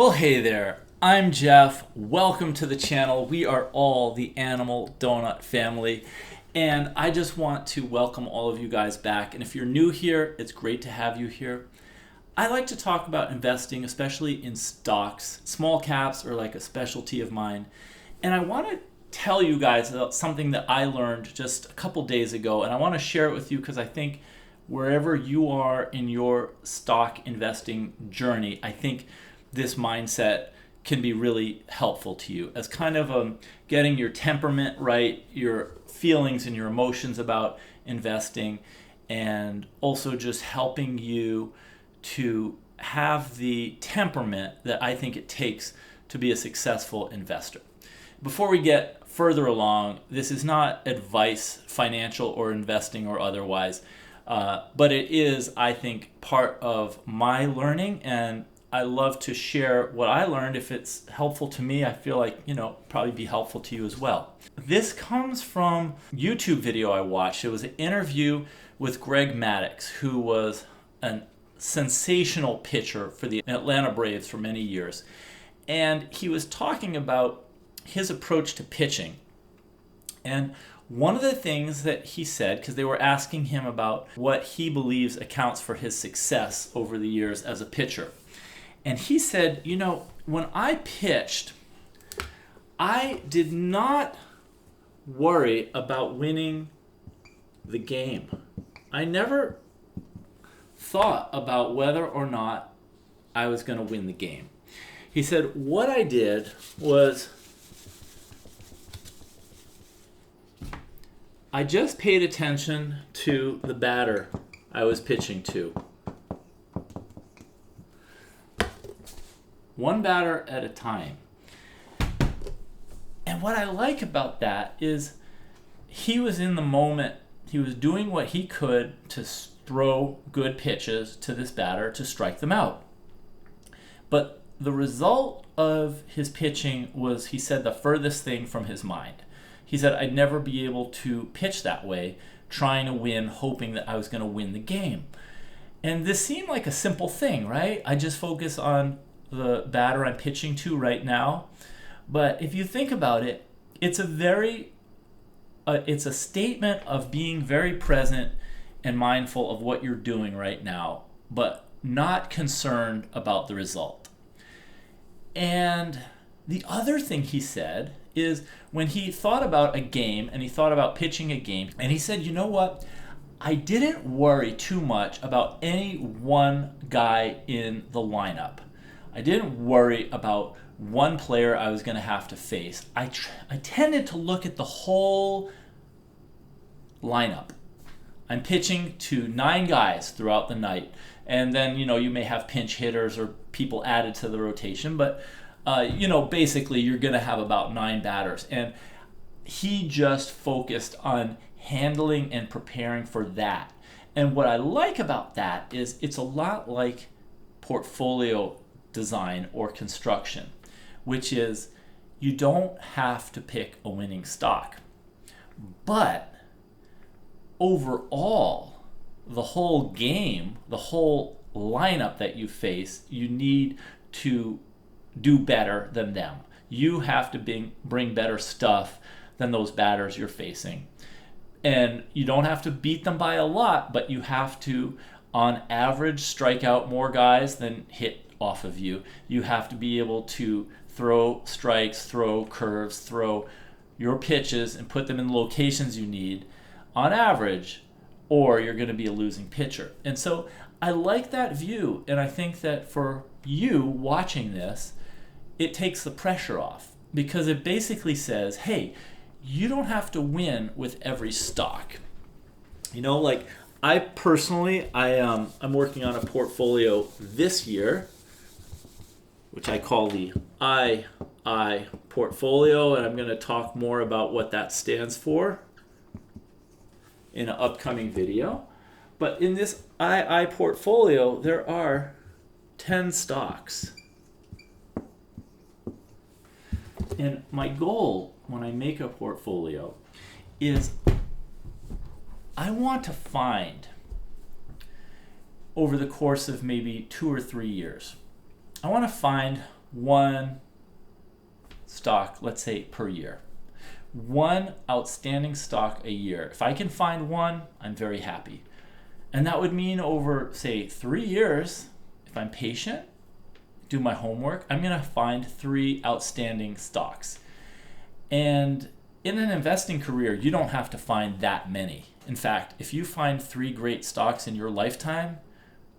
Well, hey there. I'm Jeff. Welcome to the channel. We are all the Animal Donut family. And I just want to welcome all of you guys back. And if you're new here, it's great to have you here. I like to talk about investing, especially in stocks, small caps, or like a specialty of mine. And I want to tell you guys about something that I learned just a couple days ago. And I want to share it with you because I think wherever you are in your stock investing journey, I think this mindset can be really helpful to you as kind of getting your temperament right, your feelings and your emotions about investing, and also just helping you to have the temperament that I think it takes to be a successful investor. Before we get further along, this is not advice, financial or investing or otherwise, but it is, I think, part of my learning, and I love to share what I learned. If it's helpful to me, I feel like, probably be helpful to you as well. This comes from a YouTube video I watched. It was an interview with Greg Maddux, who was a sensational pitcher for the Atlanta Braves for many years. And he was talking about his approach to pitching. And one of the things that he said, because they were asking him about what he believes accounts for his success over the years as a pitcher. And he said, when I pitched, I did not worry about winning the game. I never thought about whether or not I was going to win the game. He said, what I did was I just paid attention to the batter I was pitching to. One batter at a time. And what I like about that is he was in the moment. He was doing what he could to throw good pitches to this batter to strike them out. But the result of his pitching was, he said, the furthest thing from his mind. He said, I'd never be able to pitch that way, trying to win, hoping that I was going to win the game. And this seemed like a simple thing, right? I just focus on the batter I'm pitching to right now. But if you think about it, it's a statement of being very present and mindful of what you're doing right now, but not concerned about the result. And the other thing he said is when he thought about a game and he thought about pitching a game, and he said, you know what? I didn't worry too much about any one guy in the lineup. I didn't worry about one player I was going to have to face. I tended to look at the whole lineup. I'm pitching to 9 guys throughout the night. And then, you may have pinch hitters or people added to the rotation. But, basically you're going to have about 9 batters. And he just focused on handling and preparing for that. And what I like about that is it's a lot like portfolio design or construction, which is you don't have to pick a winning stock. But overall, the whole game, the whole lineup that you face, you need to do better than them. You have to bring better stuff than those batters you're facing. And you don't have to beat them by a lot, but you have to, on average, strike out more guys than hit off of you. You have to be able to throw strikes, throw curves, throw your pitches and put them in the locations you need on average, or you're going to be a losing pitcher. And so I like that view, and I think that for you watching this, it takes the pressure off, because it basically says, hey, you don't have to win with every stock. I personally, I'm working on a portfolio this year, which I call the II portfolio, and I'm going to talk more about what that stands for in an upcoming video. But in this II portfolio, there are 10 stocks. And my goal when I make a portfolio is I want to find, over the course of maybe 2 or 3 years, I want to find one stock, let's say, per year. One outstanding stock a year. If I can find one, I'm very happy. And that would mean over, say, 3 years, if I'm patient, do my homework, I'm going to find 3 outstanding stocks. And in an investing career, you don't have to find that many. In fact, if you find 3 great stocks in your lifetime,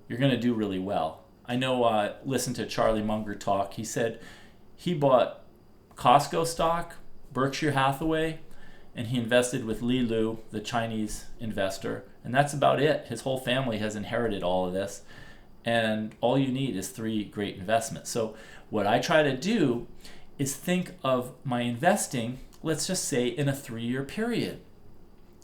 you're going to do really well. I know, listen to Charlie Munger talk. He said he bought Costco stock, Berkshire Hathaway, and he invested with Li Lu, the Chinese investor. And that's about it. His whole family has inherited all of this. And all you need is 3 great investments. So what I try to do is think of my investing, let's just say, in a 3-year period.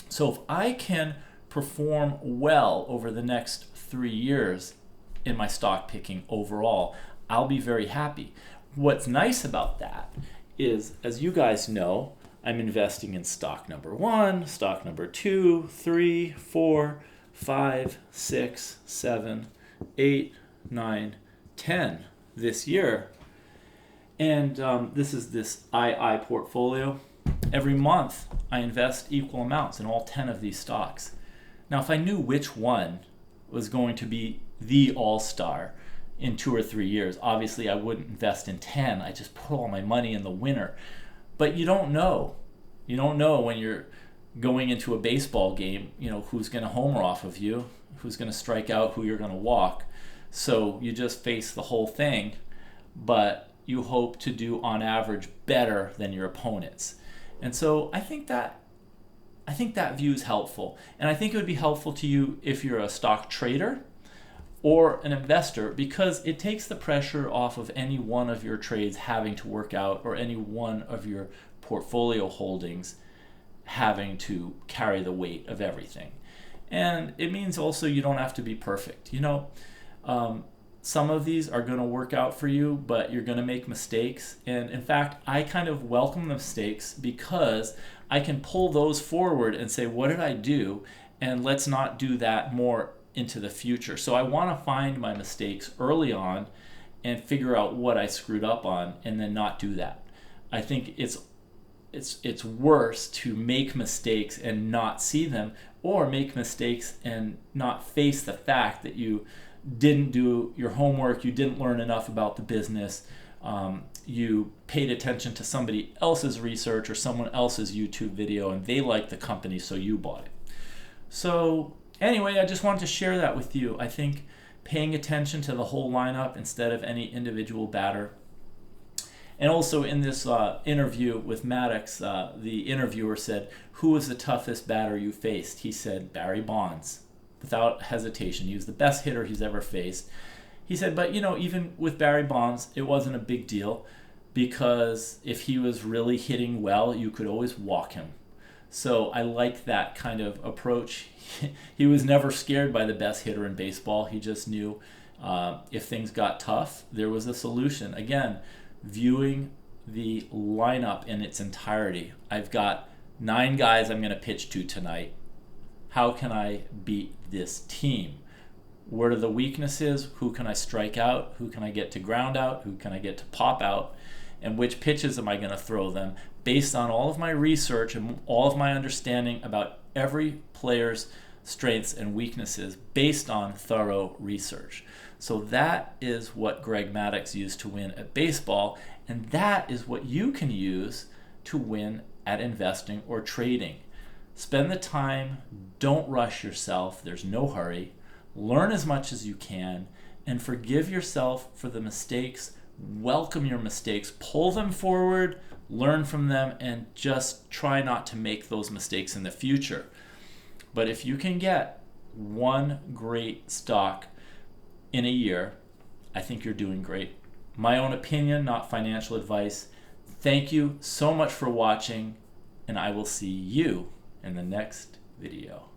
So if I can perform well over the next 3 years in my stock picking overall, I'll be very happy. What's nice about that is, as you guys know, I'm investing in stock number 1, stock number 2, 3, 4, 5, 6, 7, 8, 9, 10 this year. And this is this II portfolio. Every month I invest equal amounts in all 10 of these stocks. Now, if I knew which one was going to be the all-star in 2 or 3 years, obviously I wouldn't invest in 10. I just put all my money in the winner. But you don't know. You don't know when you're going into a baseball game, who's going to homer off of you, who's going to strike out, who you're going to walk. So you just face the whole thing, but you hope to do on average better than your opponents. And so I think that view is helpful. And I think it would be helpful to you if you're a stock trader or an investor, because it takes the pressure off of any one of your trades having to work out, or any one of your portfolio holdings having to carry the weight of everything. And it means also you don't have to be perfect. Some of these are going to work out for you, but you're going to make mistakes. And in fact, I kind of welcome the mistakes, because I can pull those forward and say, what did I do? And let's not do that more into the future. So I want to find my mistakes early on and figure out what I screwed up on, and then not do that. I think it's worse to make mistakes and not see them, or make mistakes and not face the fact that you didn't do your homework, you didn't learn enough about the business, you paid attention to somebody else's research or someone else's YouTube video, and they liked the company, so you bought it. So anyway, I just wanted to share that with you. I think paying attention to the whole lineup instead of any individual batter. And also in this interview with Maddux, the interviewer said, who was the toughest batter you faced? He said, Barry Bonds, without hesitation. He was the best hitter he's ever faced. He said, but even with Barry Bonds, it wasn't a big deal, because if he was really hitting well, you could always walk him. So I like that kind of approach. He was never scared by the best hitter in baseball. He just knew if things got tough, there was a solution. Again, viewing the lineup in its entirety. I've got 9 guys I'm going to pitch to tonight. How can I beat this team? What are the weaknesses? Who can I strike out? Who can I get to ground out? Who can I get to pop out? And which pitches am I going to throw them, based on all of my research and all of my understanding about every player's strengths and weaknesses, based on thorough research. So that is what Greg Maddux used to win at baseball, and that is what you can use to win at investing or trading. Spend the time, don't rush yourself, there's no hurry. Learn as much as you can, and forgive yourself for the mistakes. Welcome your mistakes, pull them forward, learn from them, and just try not to make those mistakes in the future. But if you can get one great stock in a year, I think you're doing great. My own opinion, not financial advice. Thank you so much for watching, and I will see you in the next video.